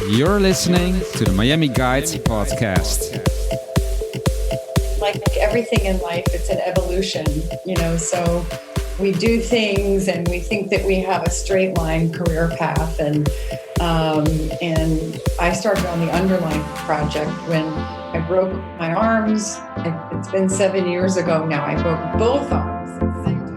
You're listening to the Miami Guides podcast. Like everything in life, it's an evolution, so we do things and we think that we have a straight line career path. And I started on the Underline project when I broke my arms. It's been 7 years ago now. I broke both arms at the same time.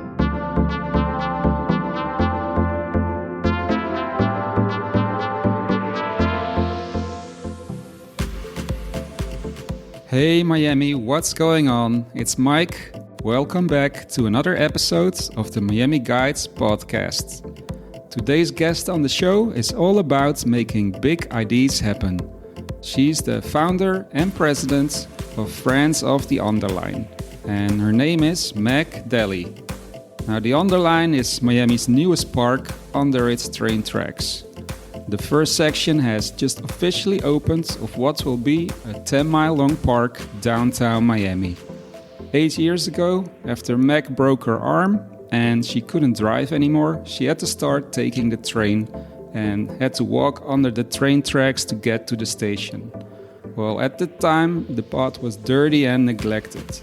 Hey Miami, what's going on? It's Mike. Welcome back to another episode of the Miami Guides podcast. Today's guest on the show is all about making big ideas happen. She's the founder and president of Friends of The Underline, and her name is Meg Daly. Now, The Underline is Miami's newest park under its train tracks. The first section has just officially opened of what will be a 10-mile-long park downtown Miami. 8 years ago, after Meg broke her arm and she couldn't drive anymore, she had to start taking the train and had to walk under the train tracks to get to the station. Well, at the time, the path was dirty and neglected.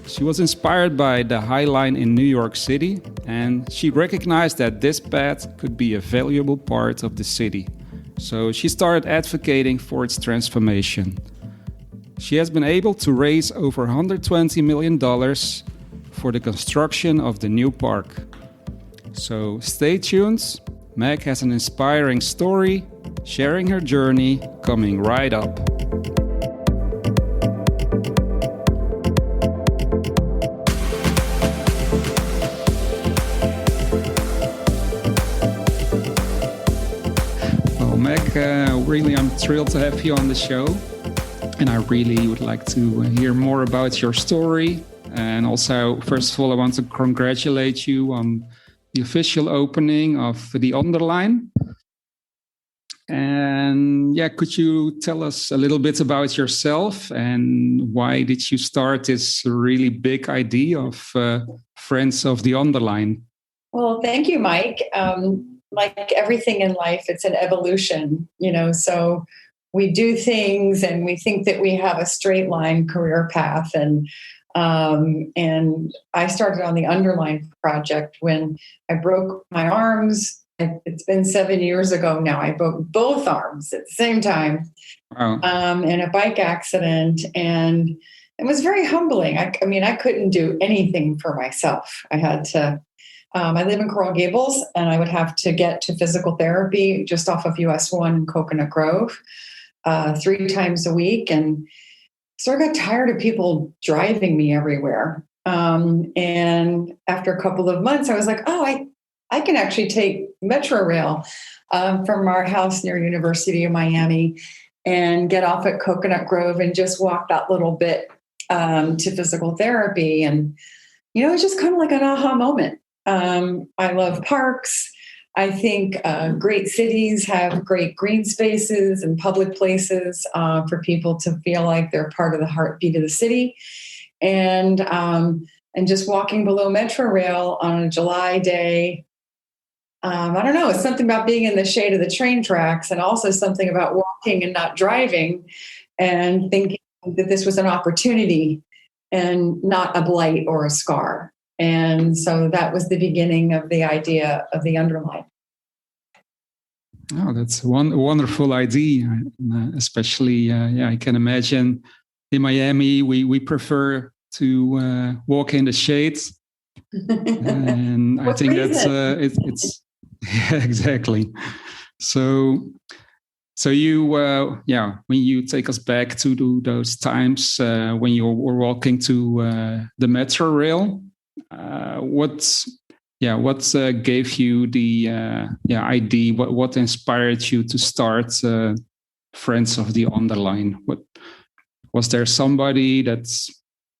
She was inspired by the High Line in New York City, and she recognized that this path could be a valuable part of the city. So she started advocating for its transformation. She has been able to raise over $120 million for the construction of the new park. So stay tuned. Meg has an inspiring story, sharing her journey, coming right up. Meg, really I'm thrilled to have you on the show, and I really would like to hear more about your story. And also, first of all, I want to congratulate you on the official opening of The Underline. And could you tell us a little bit about yourself and why did you start this really big idea of Friends of The Underline? Well, thank you, Mike. Like everything in life, it's an evolution, so we do things and we think that we have a straight line career path. And I started on the Underline project when I broke my arms. It's been 7 years ago now. I broke both arms at the same time. Wow. In a bike accident. And it was very humbling. I couldn't do anything for myself. I had to I live in Coral Gables, and I would have to get to physical therapy just off of US 1 in Coconut Grove 3 times a week. And so I got tired of people driving me everywhere. And after a couple of months, I was like, I can actually take Metrorail from our house near University of Miami and get off at Coconut Grove and just walk that little bit to physical therapy. And, it's just kind of like an aha moment. I love parks. I think great cities have great green spaces and public places for people to feel like they're part of the heartbeat of the city. And just walking below Metrorail on a July day, I don't know, it's something about being in the shade of the train tracks, and also something about walking and not driving, and thinking that this was an opportunity and not a blight or a scar. And so that was the beginning of the idea of the Underline. Oh, that's a wonderful idea. Especially, I can imagine in Miami, we prefer to walk in the shade. And I think that's it's yeah, exactly. So you, when you take us back to those times when you were walking to the Metrorail, what gave you the idea? What inspired you to start Friends of the Underline? What was there somebody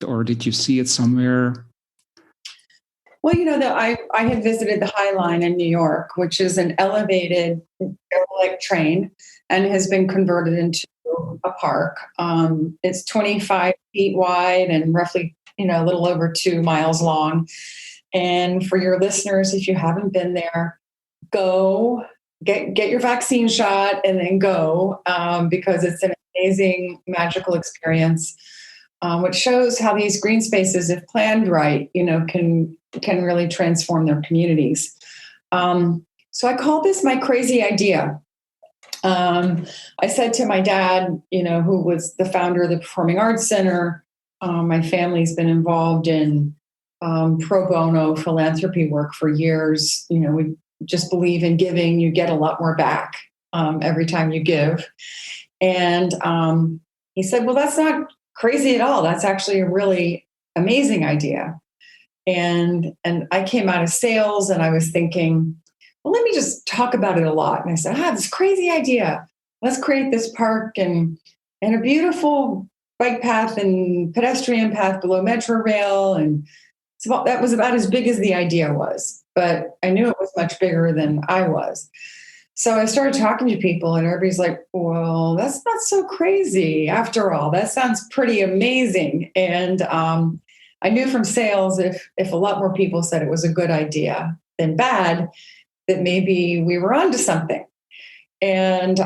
or did you see it somewhere? Well, I had visited the High Line in New York, which is an elevated derelict train and has been converted into a park. It's 25 feet wide and roughly, a little over 2 miles long. And for your listeners, if you haven't been there, go get your vaccine shot and then go, because it's an amazing, magical experience, which shows how these green spaces, if planned right, can really transform their communities. So I call this my crazy idea. I said to my dad, who was the founder of the Performing Arts Center, my family's been involved in pro bono philanthropy work for years. We just believe in giving. You get a lot more back every time you give. And he said, well, that's not crazy at all. That's actually a really amazing idea. And I came out of sales and I was thinking, well, let me just talk about it a lot. And I said, this crazy idea. Let's create this park and a beautiful bike path and pedestrian path below Metrorail. And that was about as big as the idea was. But I knew it was much bigger than I was. So I started talking to people and everybody's like, well, that's not so crazy. After all, that sounds pretty amazing. And I knew from sales, if a lot more people said it was a good idea than bad, that maybe we were onto something. And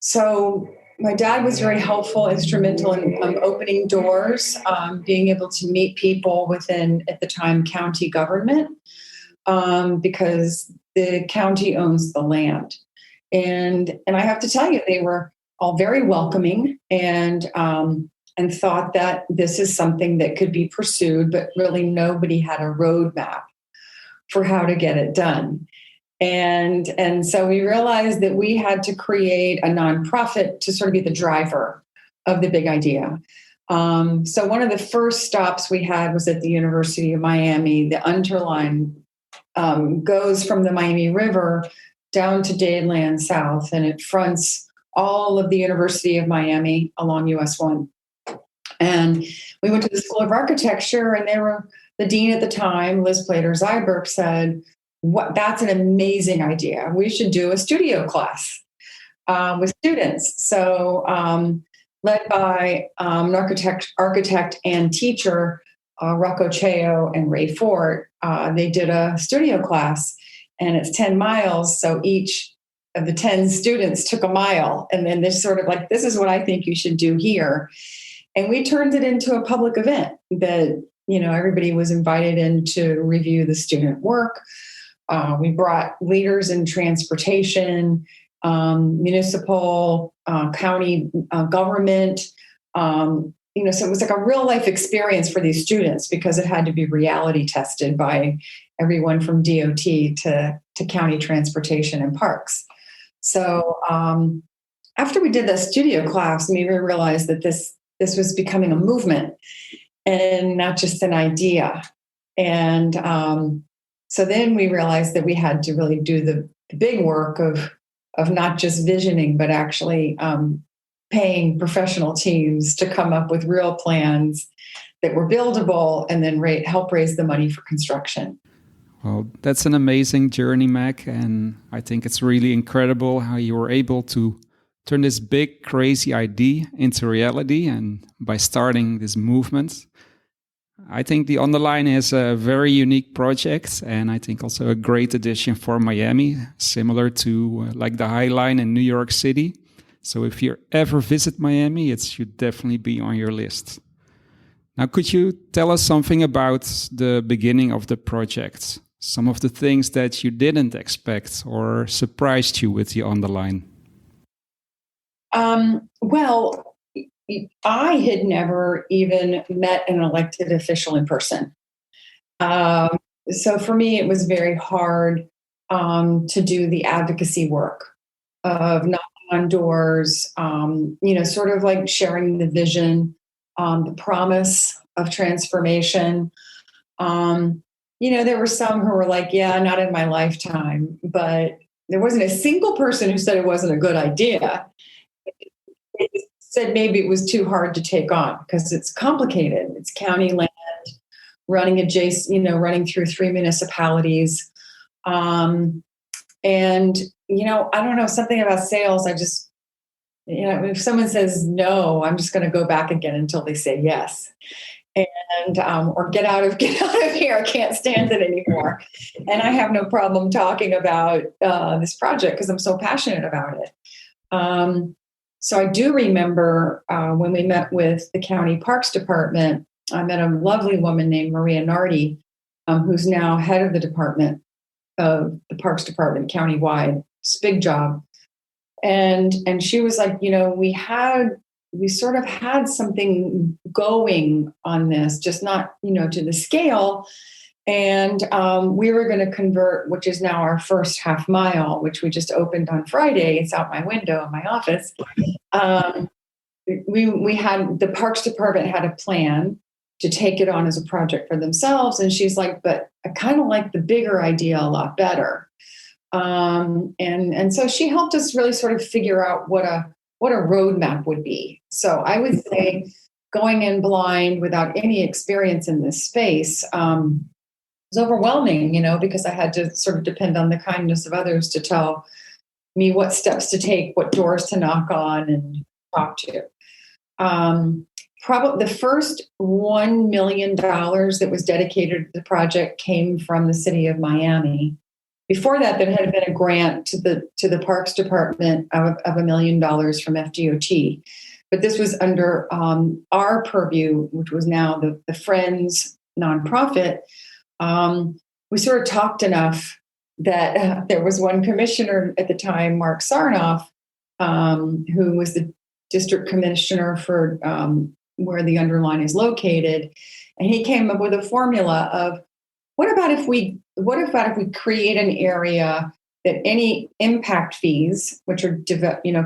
so my dad was very helpful, instrumental in opening doors, being able to meet people within, at the time, county government, because the county owns the land. And I have to tell you, they were all very welcoming and thought that this is something that could be pursued, but really nobody had a roadmap for how to get it done. And so we realized that we had to create a nonprofit to sort of be the driver of the big idea. So one of the first stops we had was at the University of Miami. The Underline goes from the Miami River down to Dadeland South, and it fronts all of the University of Miami along US 1. And we went to the School of Architecture, and the dean at the time, Liz Plater-Zyberg, said, that's an amazing idea. We should do a studio class with students. So led by an architect and teacher, Rocco Cheo and Ray Fort, they did a studio class, and it's 10 miles. So each of the 10 students took a mile. And then this sort of like, this is what I think you should do here. And we turned it into a public event that, everybody was invited in to review the student work. We brought leaders in transportation, municipal, county government. So it was like a real life experience for these students because it had to be reality tested by everyone from DOT to county transportation and parks. So after we did the studio class, we realized that this was becoming a movement and not just an idea. And so then we realized that we had to really do the big work of not just visioning, but actually paying professional teams to come up with real plans that were buildable and then help raise the money for construction. Well, that's an amazing journey, Meg. And I think it's really incredible how you were able to turn this big, crazy idea into reality. And by starting this movement, I think the Underline is a very unique project, and I think also a great addition for Miami, similar to like the High Line in New York City. So if you ever visit Miami, it should definitely be on your list. Now, could you tell us something about the beginning of the project? Some of the things that you didn't expect or surprised you with the Underline? Well, I had never even met an elected official in person. So for me, it was very hard to do the advocacy work of knocking on doors, sort of like sharing the vision, the promise of transformation. There were some who were like, yeah, not in my lifetime, but there wasn't a single person who said it wasn't a good idea. It said maybe it was too hard to take on because it's complicated. It's county land, running through 3 municipalities. And, I don't know, something about sales. I just, if someone says no, I'm just going to go back again until they say yes. and or get out of here. I can't stand it anymore. And I have no problem talking about this project because I'm so passionate about it. So I do remember when we met with the county parks department, I met a lovely woman named Maria Nardi, who's now head of the department of the parks department countywide. It's a big job. And she was like, we sort of had something going on this, just not, to the scale. And we were going to convert, which is now our first half mile, which we just opened on Friday. It's out my window in my office. We had, the Parks Department had a plan to take it on as a project for themselves. And she's like, but I kind of like the bigger idea a lot better. And so she helped us really sort of figure out what a roadmap would be. So I would say going in blind without any experience in this space was overwhelming, because I had to sort of depend on the kindness of others to tell me what steps to take, what doors to knock on and talk to. Probably the first $1 million that was dedicated to the project came from the city of Miami. Before that, there had been a grant to the Parks Department of $1 million from FDOT. But this was under our purview, which was now the Friends nonprofit. We sort of talked enough that there was one commissioner at the time, Mark Sarnoff, who was the district commissioner for where the Underline is located. And he came up with a formula of, what about if we create an area that any impact fees, which are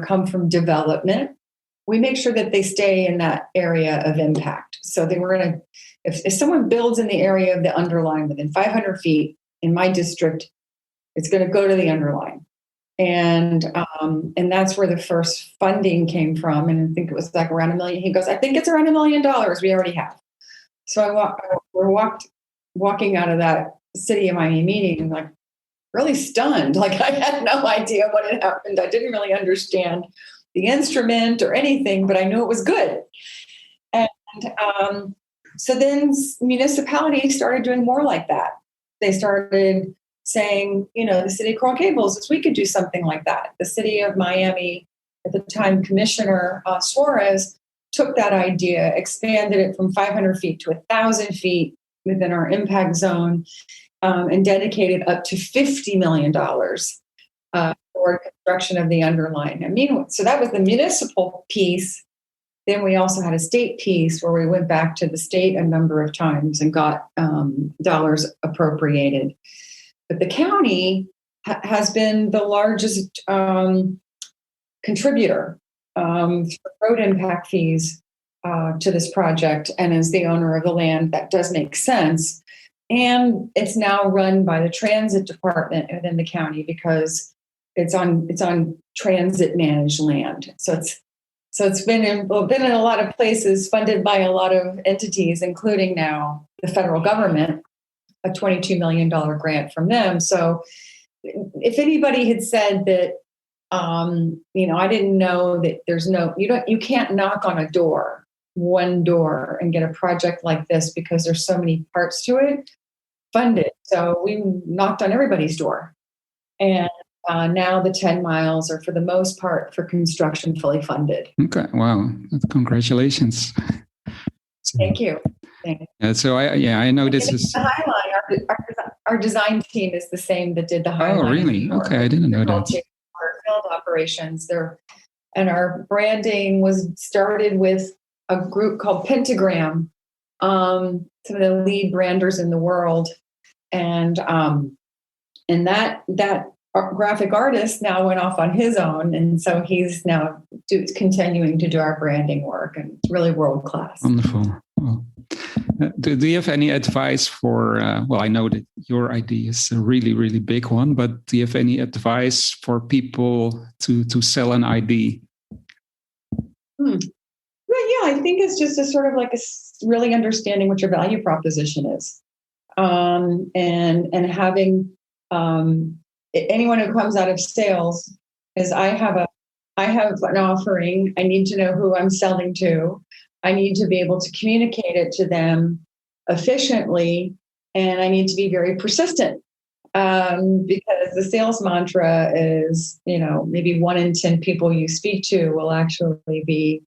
come from development, we make sure that they stay in that area of impact. So they were going to, if someone builds in the area of the Underline within 500 feet in my district, it's going to go to the Underline. And that's where the first funding came from. And I think it was like around $1 million. He goes, I think it's around $1 million we already have. So we're walking out of that city of Miami meeting, like really stunned. Like I had no idea what had happened. I didn't really understand the instrument or anything, but I knew it was good. And so then municipalities started doing more like that. They started saying, the city of Coral Gables, we could do something like that. The city of Miami, at the time, Commissioner Suarez took that idea, expanded it from 500 feet to 1,000 feet within our impact zone, and dedicated up to $50 million for construction of the Underline. So that was the municipal piece. Then we also had a state piece where we went back to the state a number of times and got dollars appropriated. But the county has been the largest contributor for road impact fees to this project. And as the owner of the land, that does make sense. And it's now run by the transit department within the county because it's on transit managed land. So it's been in a lot of places, funded by a lot of entities, including now the federal government, a $22 million grant from them. So if anybody had said that, I didn't know that you can't knock on one door and get a project like this because there's so many parts to it, funded. So we knocked on everybody's door. And now the 10 miles are, for the most part, for construction fully funded. Okay. Wow. Congratulations. Thank you. So I know this is the Highline. Our design team is the same that did the Highline. Oh, really? Okay, I didn't know that. Our field operations and our branding was started with a group called Pentagram, some of the lead branders in the world, and that graphic artist now went off on his own, and so he's now continuing to do our branding work, and it's really world class. Wonderful. Well, do you have any advice for? I know that your idea is a really, really big one, but do you have any advice for people to sell an ID? Well, yeah, I think it's just a sort of like really understanding what your value proposition is, and having anyone who comes out of sales is I have an offering. I need to know who I'm selling to. I need to be able to communicate it to them efficiently, and I need to be very persistent. Because the sales mantra is, maybe 1 in 10 people you speak to will actually be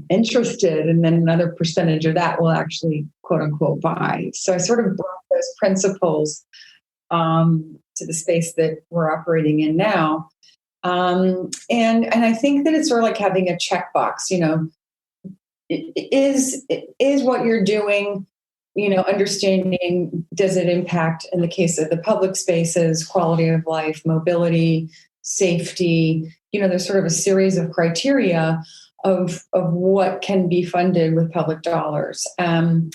interested, and then another percentage of that will actually, quote unquote, buy. So I sort of brought those principles to the space that we're operating in now. And I think that it's sort of like having a checkbox, is what you're doing, understanding, does it impact, in the case of the public spaces, quality of life, mobility, safety. There's sort of a series of criteria of what can be funded with public dollars. And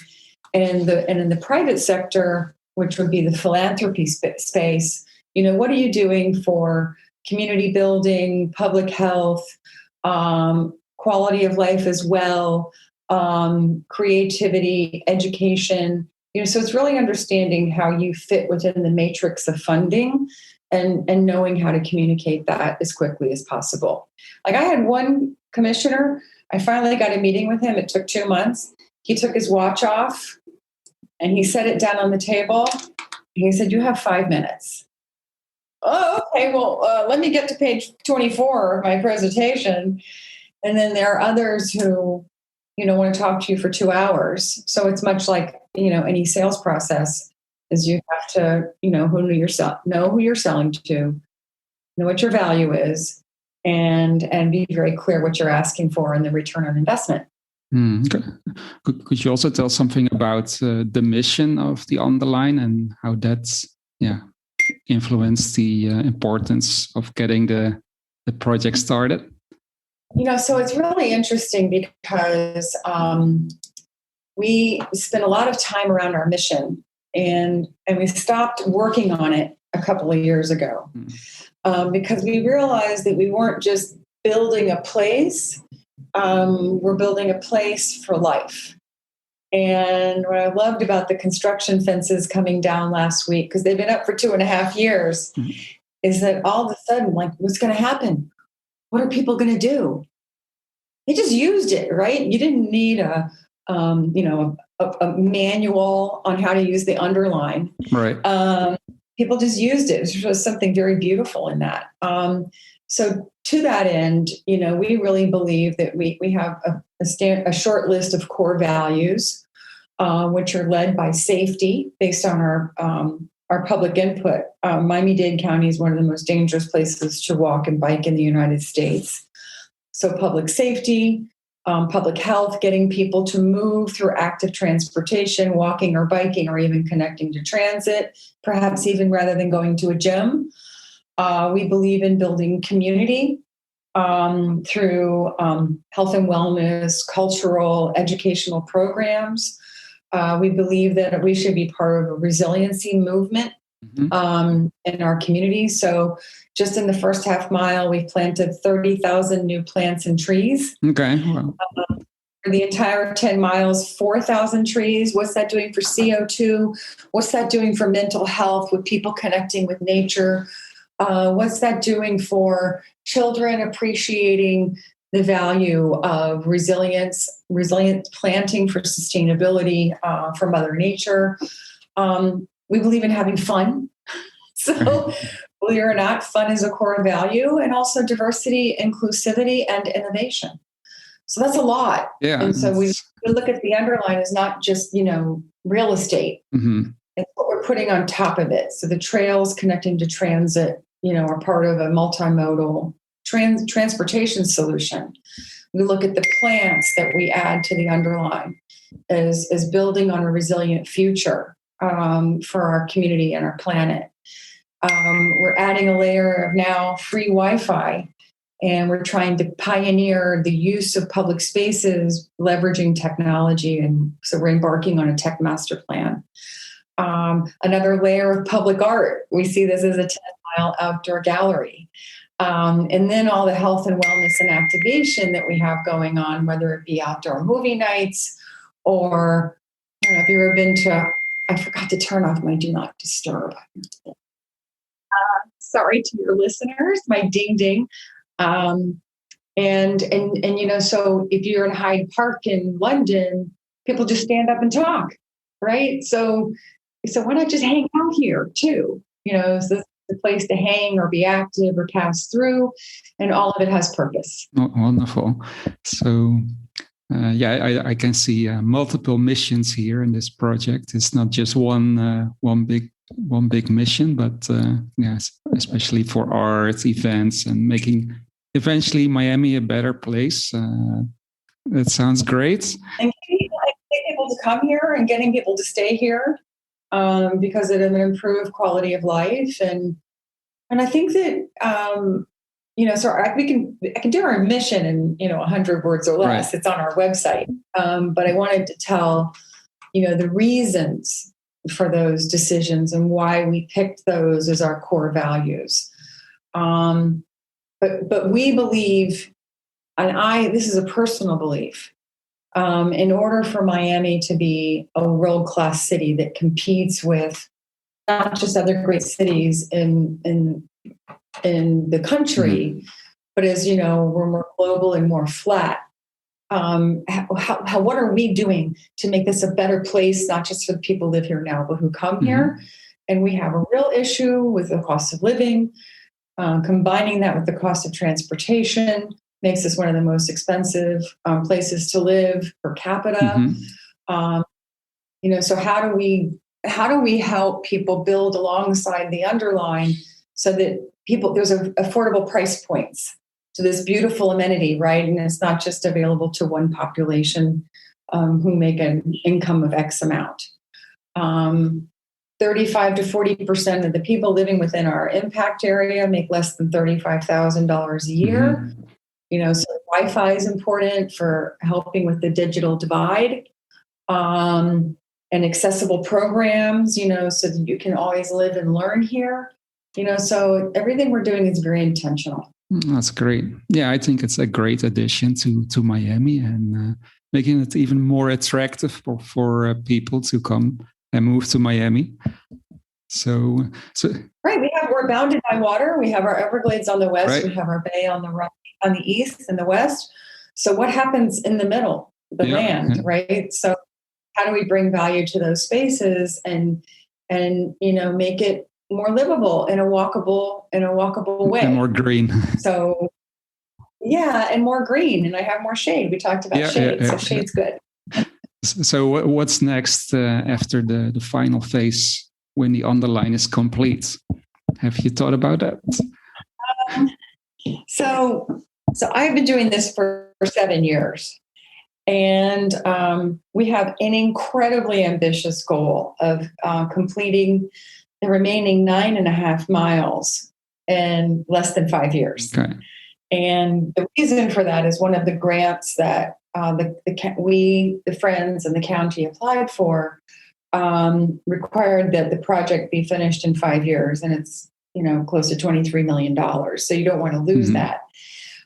in the private sector, which would be the philanthropy space, what are you doing for community building, public health, quality of life as well, creativity, education. So it's really understanding how you fit within the matrix of funding and knowing how to communicate that as quickly as possible. Like, I had one commissioner, I finally got a meeting with him. It took 2 months. He took his watch off and he set it down on the table. He said, "You have 5 minutes." Oh, okay. Well, let me get to page 24 of my presentation. And then there are others who, want to talk to you for 2 hours. So it's much like, any sales process, is you have to, know who you're selling to, know what your value is, and be very clear what you're asking for and the return on investment. Okay. Could you also tell something about the mission of the Underline and how that's influenced the importance of getting the project started? So it's really interesting because we spent a lot of time around our mission, and we stopped working on it a couple of years ago because we realized that we weren't just building a place, we're building a place for life. And what I loved about the construction fences coming down last week, because they've been up for 2.5 years, is that all of a sudden, like, what's going to happen? What are people going to do? They just used it, right? You didn't need a manual on how to use the Underline. Right. People just used it. There was something very beautiful in that. So to that end, we really believe that we have a short list of core values, which are led by safety based on our public input. Miami-Dade County is one of the most dangerous places to walk and bike in the United States. So public safety, public health, getting people to move through active transportation, walking or biking, or even connecting to transit, perhaps even rather than going to a gym. We believe in building community through health and wellness, cultural, educational programs. We believe that we should be part of a resiliency movement in our community. So just in the first half mile, we've planted 30,000 new plants and trees. Okay. Wow. For the entire 10 miles, 4,000 trees. What's that doing for CO2? What's that doing for mental health with people connecting with nature? What's that doing for children appreciating the value of resilient planting for sustainability for Mother Nature? We believe in having fun. So, believe it or not, fun is a core value, and also diversity, inclusivity, and innovation. So that's a lot. Yeah. And so we look at the Underline as not just, real estate. It's what we're putting on top of it. So the trails connecting to transit, are part of a multimodal transportation solution. We look at the plants that we add to the Underline as building on a resilient future for our community and our planet. We're adding a layer of now free Wi-Fi, and we're trying to pioneer the use of public spaces, leveraging technology. And so we're embarking on a tech master plan. Another layer of public art. We see this as a 10-mile outdoor gallery. And then all the health and wellness and activation that we have going on, whether it be outdoor movie nights or, I don't know if you've ever been to, I forgot to turn off my do not disturb. Sorry to your listeners, my ding ding. And so if you're in Hyde Park in London, people just stand up and talk, right? So why not just hang out here too? Is this the place to hang or be active or pass through? And all of it has purpose. Oh, wonderful. So, I can see multiple missions here in this project. It's not just one big mission, but yes, especially for art events and making eventually Miami a better place. That sounds great. And getting people to come here and getting people to stay here because of an improved quality of life. And I think that, so I can do our mission in, 100 words or less. Right. It's on our website. But I wanted to tell, the reasons for those decisions and why we picked those as our core values. But we believe, and this is a personal belief, in order for Miami to be a world-class city that competes with not just other great cities in the country, but as we're more global and more flat. What are we doing to make this a better place, not just for the people who live here now, but who come here? And we have a real issue with the cost of living. Combining that with the cost of transportation makes us one of the most expensive places to live per capita. So how do we help people build alongside the underline so that there's affordable price points to this beautiful amenity, right? And it's not just available to one population who make an income of X amount. 35 to 40% of the people living within our impact area make less than $35,000 a year. So Wi-Fi is important for helping with the digital divide, and accessible programs, so that you can always live and learn here. So everything we're doing is very intentional. That's great. Yeah, I think it's a great addition to Miami and making it even more attractive for people to come and move to Miami. So right, we're bounded by water. We have our Everglades on the west. Right. We have our bay on the east and the west. So what happens in the middle, the land, right? So how do we bring value to those spaces and make it more livable in a walkable way, and more green? So and more green, and I have more shade. We talked about shade, so shade's good. So what's next after the final phase when the underline is complete? Have you thought about that? So I've been doing this for 7 years, and we have an incredibly ambitious goal of completing the remaining 9.5 miles in less than 5 years. Okay. And the reason for that is one of the grants that the Friends and the county applied for required that the project be finished in 5 years, and it's close to $23 million. So you don't want to lose that.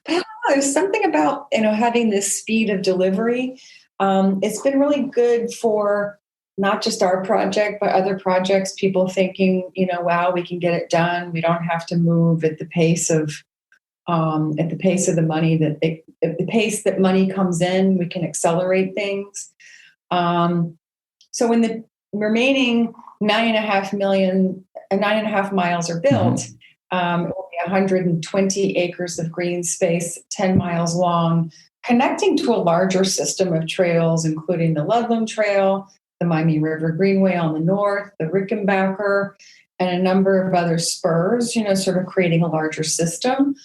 But I don't know, there's something about having this speed of delivery. It's been really good for not just our project, but other projects. People thinking, wow, we can get it done. We don't have to move at the pace of the money at the pace that money comes in. We can accelerate things. So when the remaining 9.5 miles are built, it will be 120 acres of green space, 10 miles long, connecting to a larger system of trails, including the Ludlam Trail, the Miami River Greenway on the north, the Rickenbacker, and a number of other spurs, sort of creating a larger system.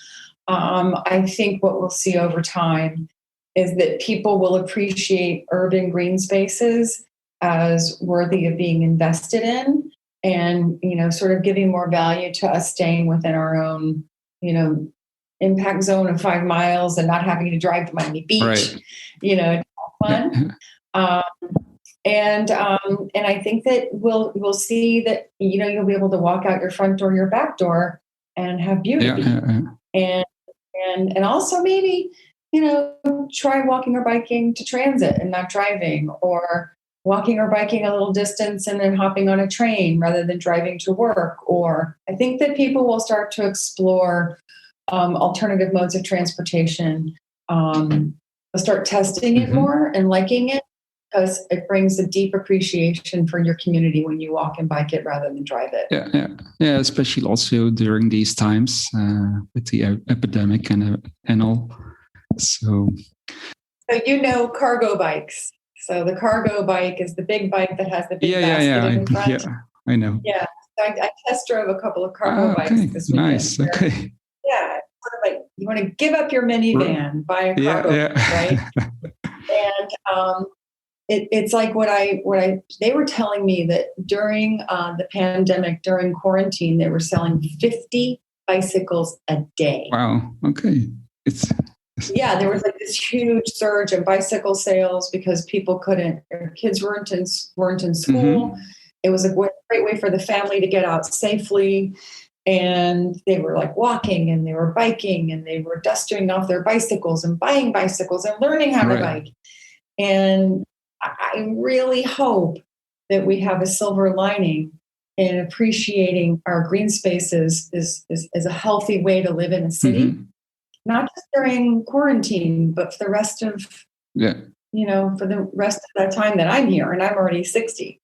I think what we'll see over time is that people will appreciate urban green spaces as worthy of being invested in, and sort of giving more value to us staying within our own impact zone of 5 miles and not having to drive to Miami Beach. Right. It's fun. And I think that we'll see that you'll be able to walk out your front door, your back door, and have beauty. And also maybe try walking or biking to transit and not driving, or walking or biking a little distance and then hopping on a train rather than driving to work. Or I think that people will start to explore alternative modes of transportation. We'll start testing it more and liking it, because it brings a deep appreciation for your community when you walk and bike it rather than drive it. Yeah. Especially also during these times with the epidemic and all. So cargo bikes. So the cargo bike is the big bike that has the big basket in front. Yeah, I know. Yeah, so I test drove a couple of cargo bikes this weekend. Nice. Okay. Yeah, sort of like you want to give up your minivan, buy a cargo bike, right? And it's like what they were telling me that during the pandemic, during quarantine, they were selling 50 bicycles a day. Wow. Okay. There was like this huge surge in bicycle sales because their kids weren't in school. It was a great way for the family to get out safely. And they were like walking and they were biking and they were dusting off their bicycles and buying bicycles and learning how to bike. And I really hope that we have a silver lining in appreciating our green spaces is a healthy way to live in a city, not just during quarantine, but for the rest of, for the rest of that time that I'm here, and I'm already 60.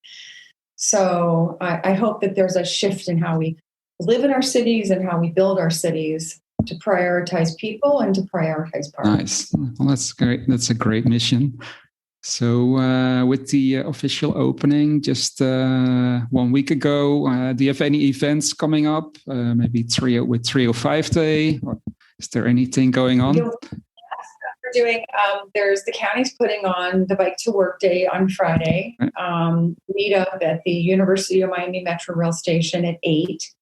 So I hope that there's a shift in how we live in our cities and how we build our cities to prioritize people and to prioritize parks. Nice. Well, that's great. That's a great mission. So with the official opening just 1 week ago, do you have any events coming up? Maybe 305 Day? Or is there anything going on? We're doing, there's the county's putting on the Bike to Work Day on Friday, meetup at the University of Miami Metrorail station at 8.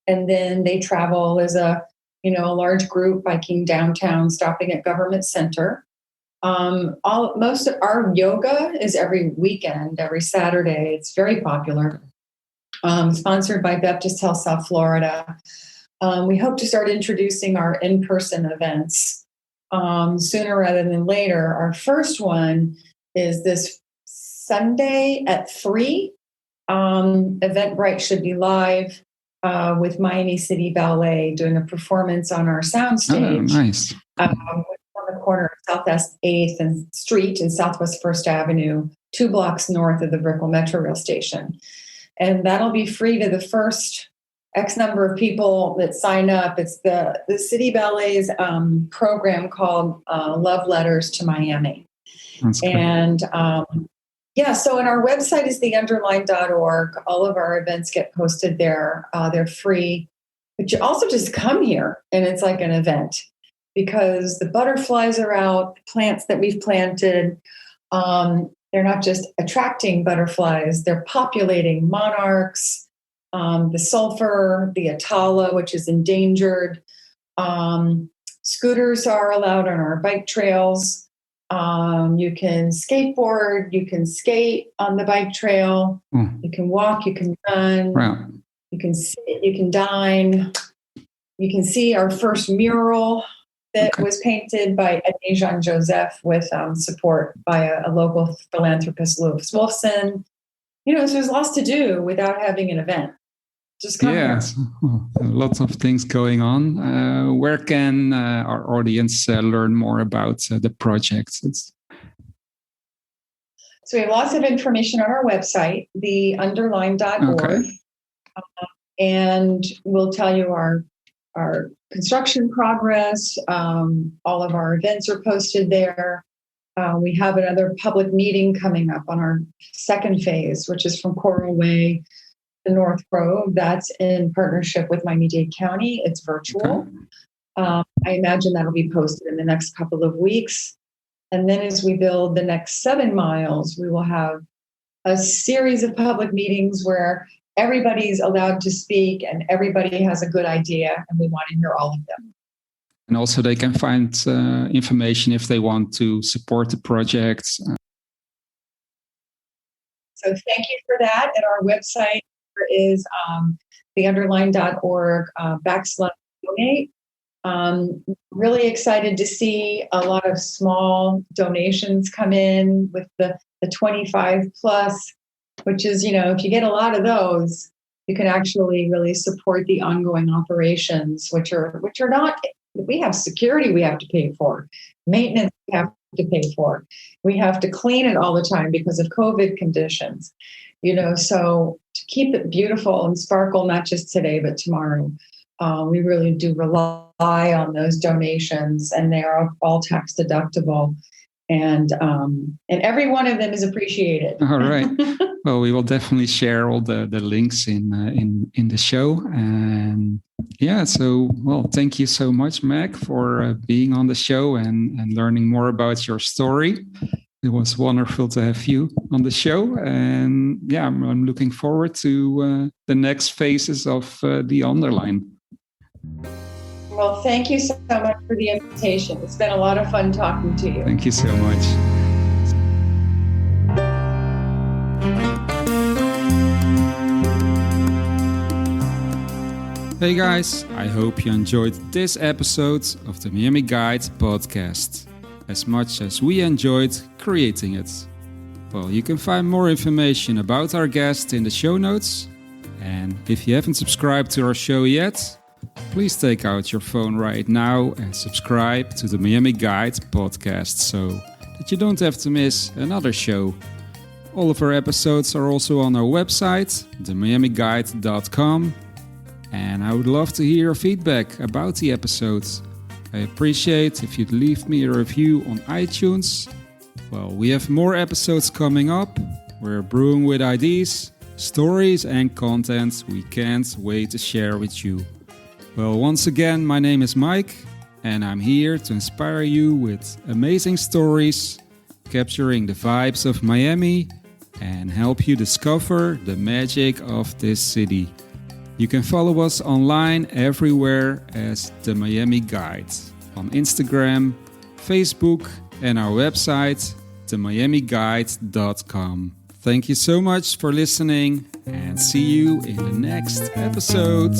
And then they travel as a large group biking downtown, stopping at Government Center. Most of our yoga is every weekend, every Saturday. It's very popular. Sponsored by Baptist Health South Florida. We hope to start introducing our in-person events sooner rather than later. Our first one is this Sunday at 3. Eventbrite should be live with Miami City Ballet doing a performance on our soundstage. Oh, nice. On the corner of Southwest 8th and Street and Southwest 1st Avenue, 2 blocks north of the Brickell Metrorail station. And that'll be free to the first X number of people that sign up. It's the City Ballet's program called Love Letters to Miami. That's great. And so and our website is theunderline.org. All of our events get posted there. They're free. But you also just come here and it's like an event, because the butterflies are out, the plants that we've planted. They're not just attracting butterflies, they're populating monarchs, the sulfur, the atala, which is endangered. Scooters are allowed on our bike trails. You can skateboard, you can skate on the bike trail, you can walk, you can run, you can sit, you can dine. You can see our first mural that was painted by Edney Jean-Joseph with support by a local philanthropist, Louis Wolfson. So there's lots to do without having an event. Just come here. Lots of things going on. Where can our audience learn more about the project? So we have lots of information on our website, theunderline.org. And we'll tell you our construction progress. All of our events are posted there. We have another public meeting coming up on our second phase, which is from Coral Way to North Grove. That's in partnership with Miami-Dade County. It's virtual. I imagine that'll be posted in the next couple of weeks. And then as we build the next 7 miles, we will have a series of public meetings where everybody's allowed to speak and everybody has a good idea, and we want to hear all of them. And also they can find information if they want to support the project. So thank you for that. At our website is theunderline.org /donate. Really excited to see a lot of small donations come in with the 25 plus, which is, if you get a lot of those, you can actually really support the ongoing operations, which are not we have security we have to pay for, maintenance we have to pay for. We have to clean it all the time because of COVID conditions. So to keep it beautiful and sparkle, not just today, but tomorrow, we really do rely on those donations, and they are all tax deductible. And every one of them is appreciated. All right. Well, we will definitely share all the links in the show. And yeah, thank you so much, Meg, for being on the show and learning more about your story. It was wonderful to have you on the show. And yeah, I'm looking forward to the next phases of The Underline. Well, thank you so much for the invitation. It's been a lot of fun talking to you. Thank you so much. Hey guys, I hope you enjoyed this episode of the Miami Guide podcast as much as we enjoyed creating it. Well, you can find more information about our guest in the show notes. And if you haven't subscribed to our show yet, please take out your phone right now and subscribe to the Miami Guide podcast so that you don't have to miss another show. All of our episodes are also on our website, themiamiguide.com. And I would love to hear your feedback about the episodes. I appreciate if you'd leave me a review on iTunes. Well, we have more episodes coming up. We're brewing with ideas, stories and content we can't wait to share with you. Well, once again, my name is Mike, and I'm here to inspire you with amazing stories, capturing the vibes of Miami, and help you discover the magic of this city. You can follow us online everywhere as The Miami Guide, on Instagram, Facebook, and our website, themiamiguide.com. Thank you so much for listening, and see you in the next episode.